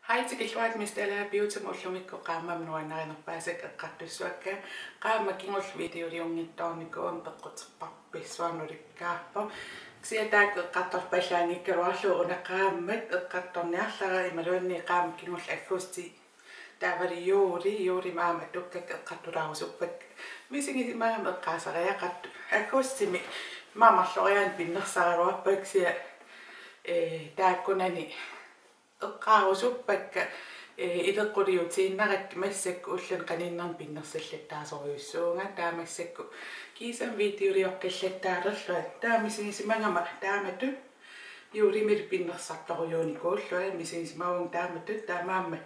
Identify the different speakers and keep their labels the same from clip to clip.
Speaker 1: Hej til Gilwaat, mistä elää biutamullumikko qaamam nuanarinnerpaasak eqqartussuakka qaama kingulluvideoliungittoorniku peqqutepparpissuarnulikkaarpo siataak eqqartorpallaanikkaluarlu unaqaammat eqqartorniarlara imaluanni qaama kingull aggusti taavali juuri maama tukkak eqqartulaarusuppak misingisi maama eqqaasariaqartu aggustimi maamarloriaan pinnersaraluarpak sia taakkunani eqqaarusuppakka ileqquliutiinnarakki massakku ullan qaninnerm pinnersallattaasoriussuunga taamassakku kiisam videoliorqillattaalerlua taamisigisimangama taamatu juurimil pinnersartorujuunikuullua misigisimavung taamatu taamaamma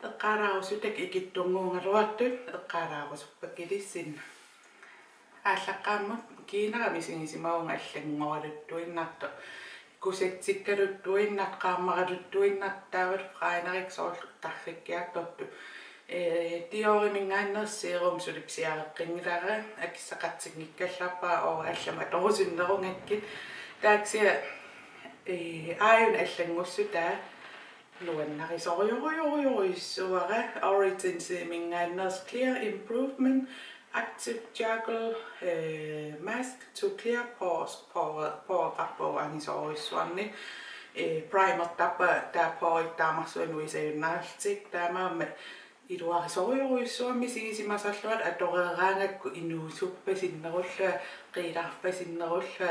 Speaker 1: eqqaalaarusuttak ikittunguungaluartu eqqaalaarusuppakilissinna ааllаққааммут kiinara misigisimavung аллангоралуттуиннарто kusitsikkaluttuinnat qaammaraluttuinnat taavat qainariqsoorlu tarrikkiartortu tiorimingaannersiirum sulipsiareqqingilara akissaqatsigikkallapaa oo allama torusinnerungakkit taaksia aayun allangussutaa nuannarisorujorujorujorujussuara origin-mingaanners clear improvement active juggle mask to clear pores pore anisorissuarni primer taaporittaamarssuanuisajunnaartik taamaamma iluarisoriorujussuarmi sigisimasalluat atoreeraangakku inuusuppasinnerulla qiilarpasinnerulla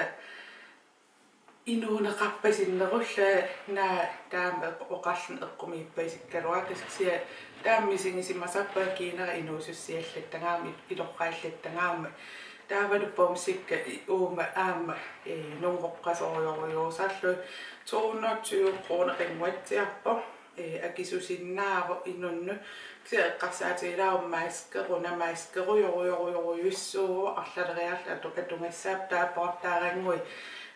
Speaker 1: inuuneqarpasinnerulla naa taama oqarlun eqqumiippasikkaluaqissia taammisingisimmasappa kiinera inuusussiallattangaami iloqqaallattangaama taavaluppomsikka uuma aamma nungoqqasoriorujorusarlu 220 kroner qinguatsiarpo akisusinnaavo inunnu sia eqqarsaatigilarum maaskerujorujorujussuugu arlaleriarla atungassaap taaportaarangui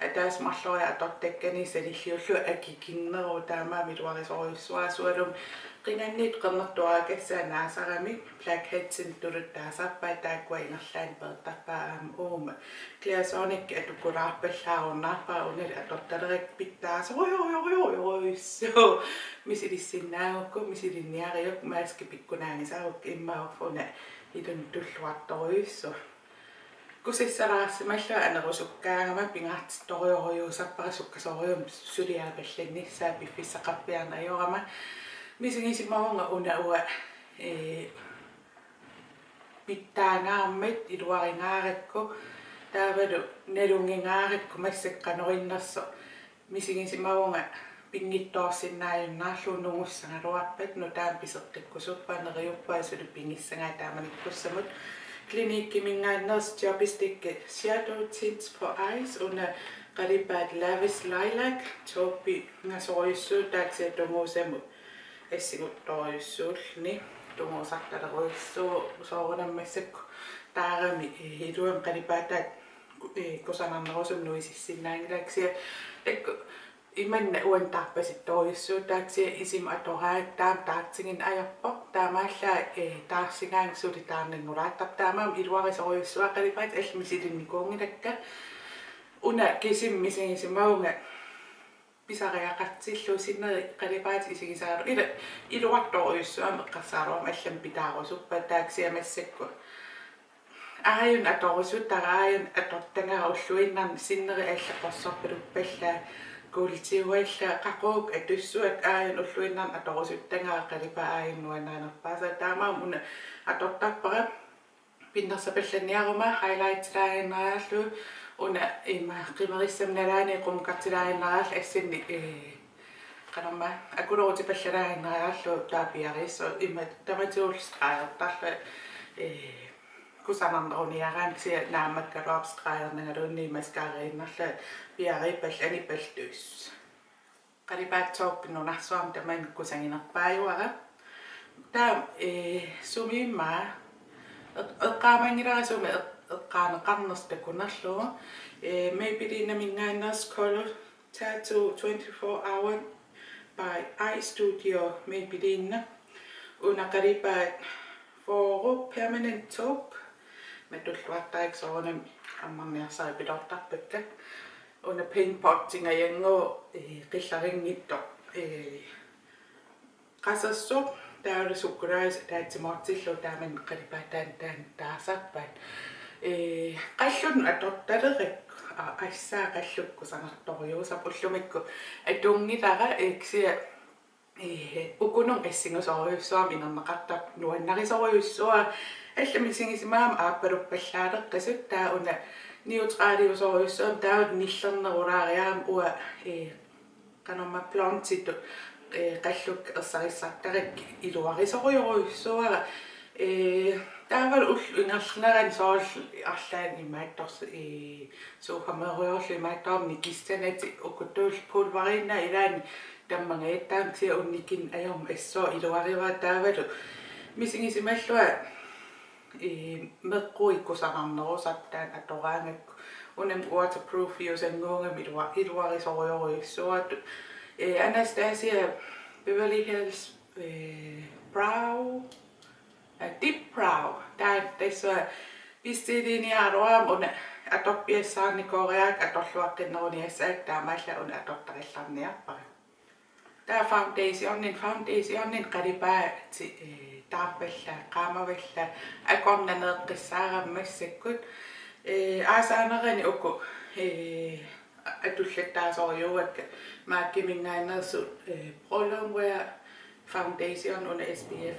Speaker 1: ataas marloria atortakkani salilliullu akikinneru taamaami luarisoriussuasualum qinannit qernertuarakassaa naasarami blackheadsin tuluttaasarpaa taakkuaingerlaan pertarpaam uuma Clarisonic atukulaarpallaarunnaarpaa unali atortalerik pittaasoriorujorujorujussu misilissinnaagukku misilinniariuk maaski pikkunaangisaaruk immaorfuna ilun tulluartoruyussu kusissaraarsimalla anerusukkaangama pingaartittoriorujusapparasukkasorium suliaapallannissaa piffissaqarpiarnajorama misigisimavunga unaua pittaangaarmat iluaringaarakku taavalu nalungingaarakku massaqqanerinnerso misigisimavunga pingittoorsinnaajunnaarlu nungussangaluarpat nutaam piseqqikkusuppaneriuppaa sulu pingissangaa taamanikkussamut klinikkimingaanners jobbistik shadow tints for eyes una qalipaat lavis lilac toppi ngasoruyussuut taaksiatunguusamut assinguttoriussuulni tunguusartaleruissuu soorunammassakku taarami iluam qalipaataat kusanarnerusum nuisissinnaangilaksia takku imanna uantarpasittoriussuut taaksia isima atoraak taam taartigin ajarpo taamaallaa taarsingaang suli taarnangulaattar taamaam iluarisoruyussua qalipaat allmisilinikuungilakka una kisimmisingisimavunga pisariaqartillu sinneri qalipaat isigisaaru iluartoruyussuam eqqarsaaruam allam pitaarusuppa taaksiamassakku aayun atorusutaraayun atortangarulluinnarni sinneri allaqorsorpaluppallaa kuulitiualla qaquuk atussuak aayun ulluinnarni atorusuttangaa qalipa aayun nuanaanerpaasa taamaam una atortarpara pinnersapallanniaruma highlights-laaginneriarlu una ima qimerissam-nalaani qumkartilaaginneriarlu assanni qanerma akulorutipallalaaginneriarlu taapiarisso ima tamatuulstraajertarla kusanarneruniaraangsia naammakkaluarstraajernagalunni maskaariinnerla piaripallanippaltuus qalipaatsoorpinnunarsuam taman kusanginerpaajuara taam sumiimmaa eqqaamangilarasumi eqqaaneqarnerstakunerlugu Maybelline mingaanners color tattoo 24 hour by Eye Studio Maybelline una qalipaat foru permanent top matulluartaiksoorunam ammarniarsaapilortarpakka una paint potting ayango qillaringitto qasassuq taalusukkulaas taatsimortillu taaman qalipaatan taasappat qallun atortalerik assaa qallukku sanartoriusap ullumikku atungilара eksia ukunung issingusoruissuam inerneqartap nuannarisoruissua алламисигисимаам ааппалуппаллаалеққисут таа уна ниутраалиусоруйссуам таават ниллернерулаариаам уа канорма плантиту қаллук ерсариссартарик илуарисоруйоруйссуара таавал уллу ингерлнерани соорл арлаан имаатторс суухамеруйорлу имааттаарни кистанати укуттуул пулваринна илаани таммангааттаам тиа унникин аёрма ассоо илуариваа таавалу мисигисималлуа meqqуиккусақарнерусаттаан атораангакку унам waterproof юсангуунга илуарисоруйоруйссуату Anastasia Beverly Hills Brow Deep Brow tässä pistidiniaruam una atoppiessaanni koreak atorluaqqinneruniassaak taamalla una atortarillarniarpara taa foundationin qalipaati taarpalla qaamavalla akornaneeqqissaarammassakkut aasaanерани uku atullataasoruuakka maakkimingaanersu prolong wear foundation una SPF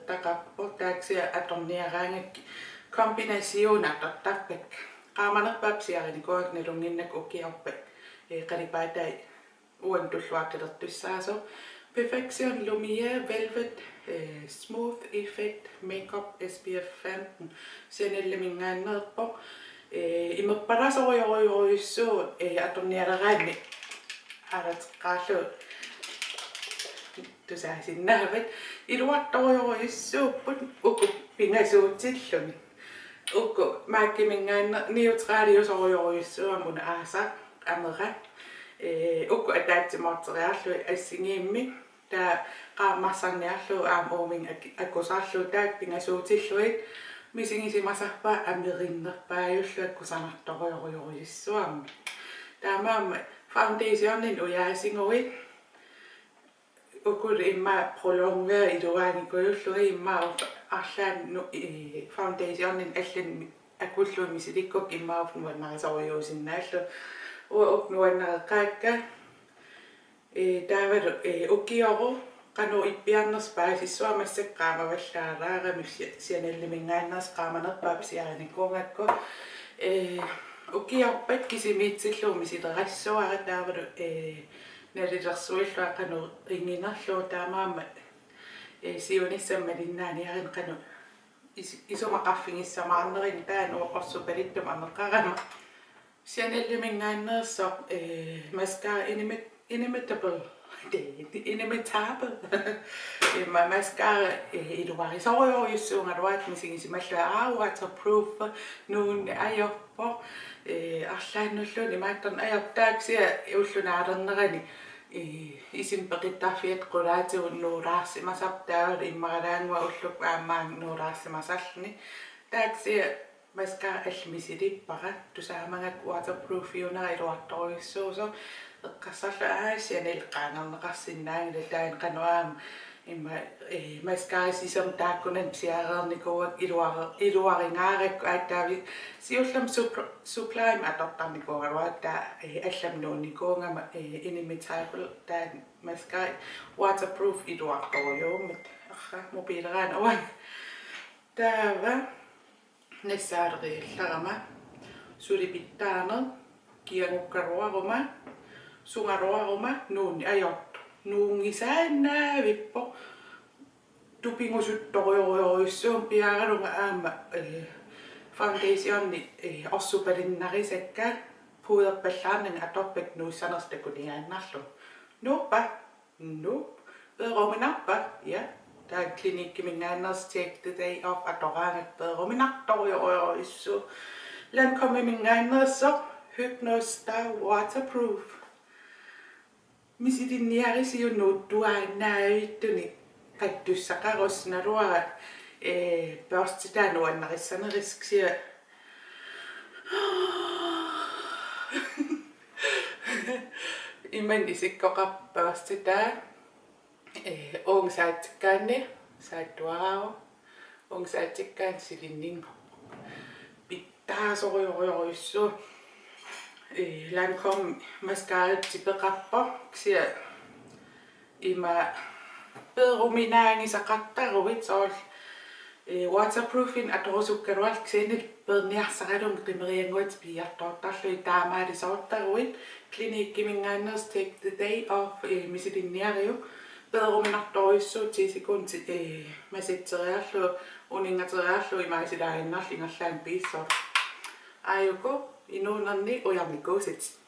Speaker 1: taqappo taaksia atorniaraangakki kombination atortarpak qaamanerpaapsiarini kuaknalunginnak ukiarpa qalipaatai uan tulluaqqilertussaaso Perfection Lumiere Velvet Smooth Effect Makeup SPF 15 senellemingaannerpo immerpalasoruyoruissu atornialeraanni alatqaallu tusaasinnahavat iluartoruyoruissuupput uku pingasuutilluni uku maakkimingaanner neutraliusoruyoruissuamuna aasa amera uku ataatsimorteriarlu assingiimmi taa qaammarsarniarlu aam uuming akkusarlu taak pingasuutilluit misingisimasarpa amerinnerpaajullu akkusanartorioruyuruissuammi taamaamma foundationin uyaasinguit ukul imma prolongea iluaanikuullu imma arlaan foundationin allin akulluumisidikkuk immaufnuannarisoruyuusinnaallu nuannereqqaakka taavalu ukioru qanu ippiarnerspaasissuamassaq qaamavallaaraarami sianallimingaanners qaamanerpaap siarinikuungakku ukiorpat kisimiitsilluumi silerassuara taavalu nalilersuillu qanu inginerlu taamaama siunissammalinnaaniarin qanu isumaqarfingissamaarnerin taan uoqorsupalittum ameqqarama sianallimingaannersoq mascara inimitable imma mascara iluarisoruyoruissuungaluat misingisimallua waterproof nuunni ajorpo arlaannulluni maattorn ajortaaksia ullunaalernerani isimpeqittarfiat qulaatigun nuulaarsimasartaavut immaralaangua ulluk aammaang nuulaarsimasallni taaksia mascara almisilippara tusaamangak waterproof yunera iluartoruissuuso eqqassarlu aasianil qaangerneqarsinnaangila taan qanuaam imma mascara sisam taakkunan siareernikuuak iluaringaarakku aattaavi siullam sublime atortarnikuugaluat taa allam nuunnikuungama inimitable taan mascara waterproof iluartoruyuummut arra mobiileraan awan taava nassaaleriillarama sulipittaaner kiangukkaruaruma sungaruaruma nuunni ajortu nuungisaannaavippo tupingusuttorioruyuruissuum piaaralunga aamma foundationni orsupalinnarisekka puuderpallaarnanga atorpak nuussanerstakuniaannarlu nuuppa veeruminarpa ja taa klinikkimingaanners take the day off atoraangak veeruminartorioruyuruissu lankommimingaannersoq Hypnostar waterproof misidinniarisiunnuuttuaannaavituni qattussaqarusnaluara børstitaanuannerissaneriskia imman isikkoqarpørstitaa ong saattikkaanni saattuarao ong saattikkaan silinning pittaasoruissu Lancome mascara tipeqarpa ksia ima pedruminaangi saqattaruit sool waterproofing atorusukkaruat ksiinit perniarsaqalum qimerianguat piartoortarlu taamaali soortaruit klinikkimingaaners take the day off misilinniariu pedruminartoruissu tisikun masitteriarlu uningateriarlu imaisilaainnarlu ingerlaan piissor ayuko inuunerni ujarnikuusit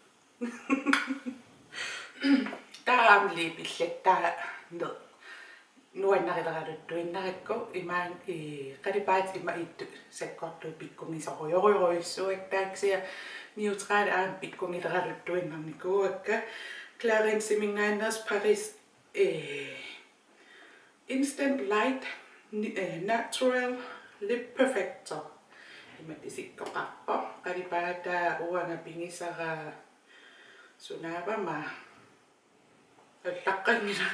Speaker 1: taamli pillattaa no nuannarileraluttuinnarikku imaan qalipaat ima ittu sakkortu pikkungisorujoruissuattaaksia neutrale aan pikkungileraluttuinnarnikuuakka Clarins Mingaaners Paris Instant Light Natural Lip Perfector imatisikkoqarpa qalipaata uanga pingisara sunavama allaqangila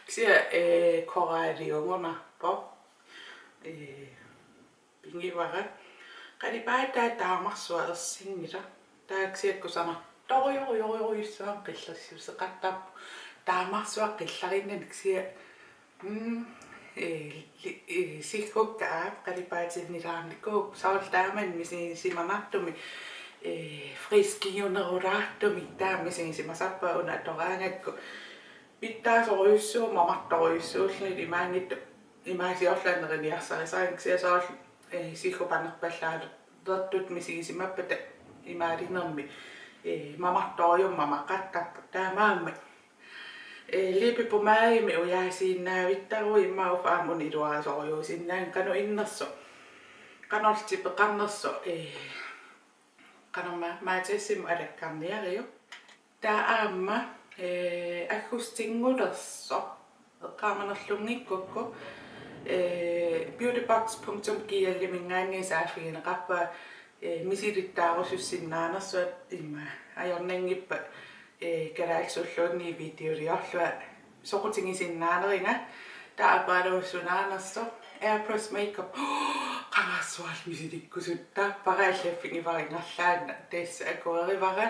Speaker 1: ksia koraliungunarpo pingivara qalipaata taamarsuа ersinngila taaksiakkusana toriorioriorissuan qillersiuseqattaappu taamarsuа qillarinnani ksia sikukkaa qalipaatinnilаарnikku saultaaman misimanartumi friskiunerulaartumi taamisimasappa una toraangakku pittaasoruissuum mamartoruissuullni imaangittu imaasiorlaaneriarsarisaanksia saul sikkupannerpallaalu tertut misisimappat imaalinermi mamartoriumma maqattappu taamaammi liipipumaayimi ujaasiinnaavittarui immaufaammun iluarasorjuusinnaan kanu innerso kanortipeqarnerso qanorma maatissimu alakkarniariu taaamma agustingulerso eqqaamanerlungikkukku beautybox.giallimingaangiisaafigineqarpa misilittaarusussinnaanерsuat imma ajornangippa kalaalsulluunni videoliorlua soqutingisinnaaneringa taapaaluussunaanerso Airbrush makeup qangassual misilikkusutta paraallaffingivarinngerlaanna taassa akuerivara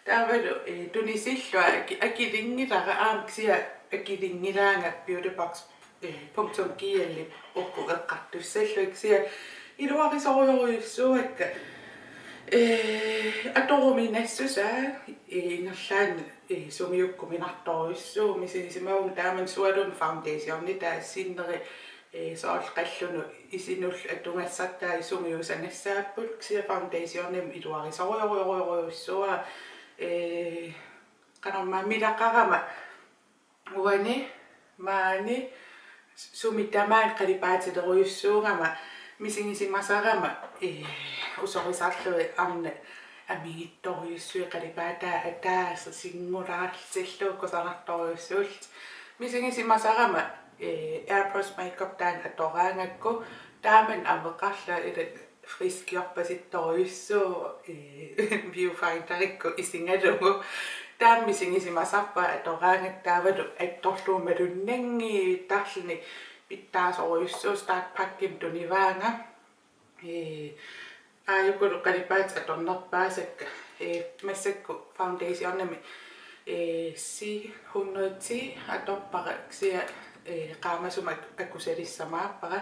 Speaker 1: taavalu tunisillua akilingilara aamksia akilingilaanga beautybox.gialli ukku eqqartussalluiksia iluarisorujoruyussuakka atoruminassusaa ingerlaan sumiukkuminartoruissuu misisimaung taaman sualun foundationni taassinneri sool qallunu isinull atungassattaa isumiusangassaapput ksia foundationnim iluarisorujoruyussua qanorma milaqarama uani maani sumitamaan qalipaatileruyussuungama misingisimasarama usorisarlui arne amigittoruyussui qalipaataa ataasa singulaarsilluukkusarnartoruyussuult misingisimasarama Airbrush makeup taan atoraangakku taaman aveqarla ila friskiorpasittoruyussuu viewfinderikku isingalugu taammisingisimasarpa atoraangattaavalu attorluumalunnangi tarlini pittaasoruyussuu start pakkim tunivaanga ayukulu qalipaat atornerpaasakka massakku foundationnami C110 atorpara ksia qaamasuma akkusalissamaapara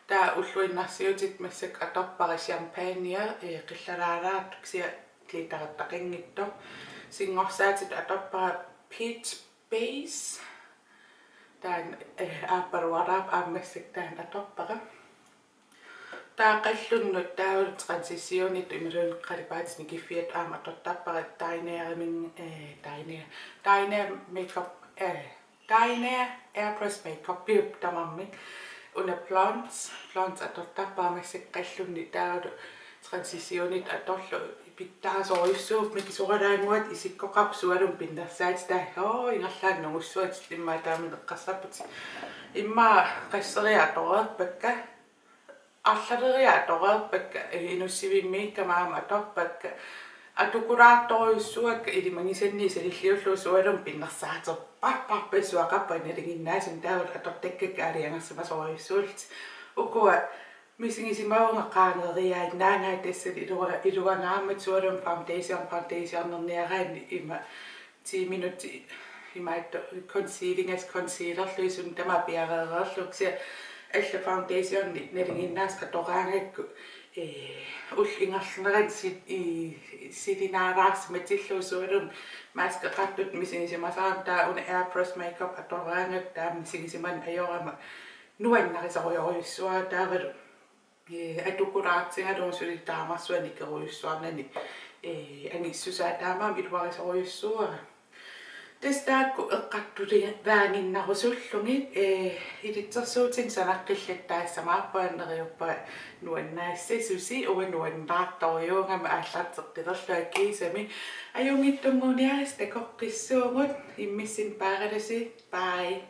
Speaker 1: taa ulluinnarsiutit massak atorpara champagne qillalaalaart ksia glitterattaqinngitto singorsaatit atorpara peach base taan aapaluaraap aammassak taan atorpara taaqallunnut taavul transitionit imalun qalipaatni kiffiat aamatortappara Diner makeup Diner Airbrush makeup piup tamarmi una plants atortappaamassak qallunni taavul transitionit atorlu pittaasoruyussuup mikisuqalaanguat isikkoqarsualum pinnersaat taa ingerlaan nungussuat imma taamin eqqarsaput imma qasseriatorerpakka аллалериа торерпакка инуссивиммииккамаама аторпакка atukuraattoruissuak ilimangisenni selilliulluusualum pinnersaatoppapparpisuaqappa inalinginnaasum taavut atortakkak aliangersumasoruissuult ukua misingisimaunga qaaneriaa naangai tassali iluangaammat sualum foundation ima 10 minutti imaitto concealing as concealerluisun tama piareererluksia alla foundation nalinginnaas atoraangakku ullingerleran silinaaraars matilluusualum maaskaqattut misingisimasaam taa una airbrush makeup atoraangak taa misingisiman ajorama nuannarisoruissuaa taavalu atukuraatsingalum sulitaamarsuani keruissuarnani angissusaa taamaam iluarisoruissuaa Testaakku eqqattuli vaanginnarusullungit ilitsersuutin sanaqqillataassamaappaanneriuppa nuannaassasusi uanuannaartoriungama aallarteqqilerluakkiisami ajungittunnguniaris takoqqissuungut immissin paaralasi bye